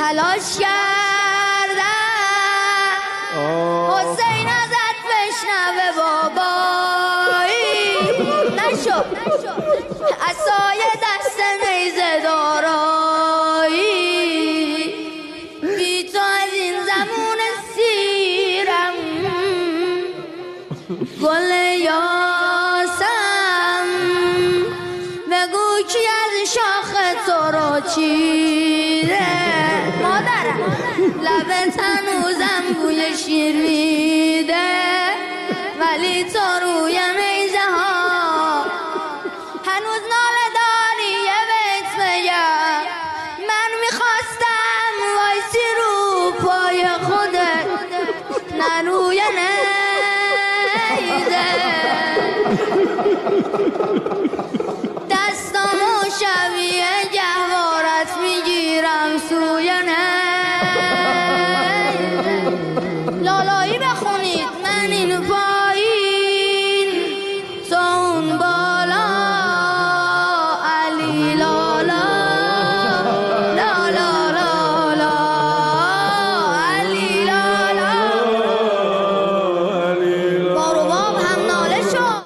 تلاش کردم حسین ازت بشنوه بابایی نشد عصای دست نیزه دارایی بی تو از این زمون سیرم گل یاسم بگو کی از شاخ تو رو چیده مادرم لبت هنوزم بوی شیر میده ولی تو روی میزه ها هنوز ناله داری یه بیت بگم من میخواستم وایسی رو پای خودت نه روی نیزه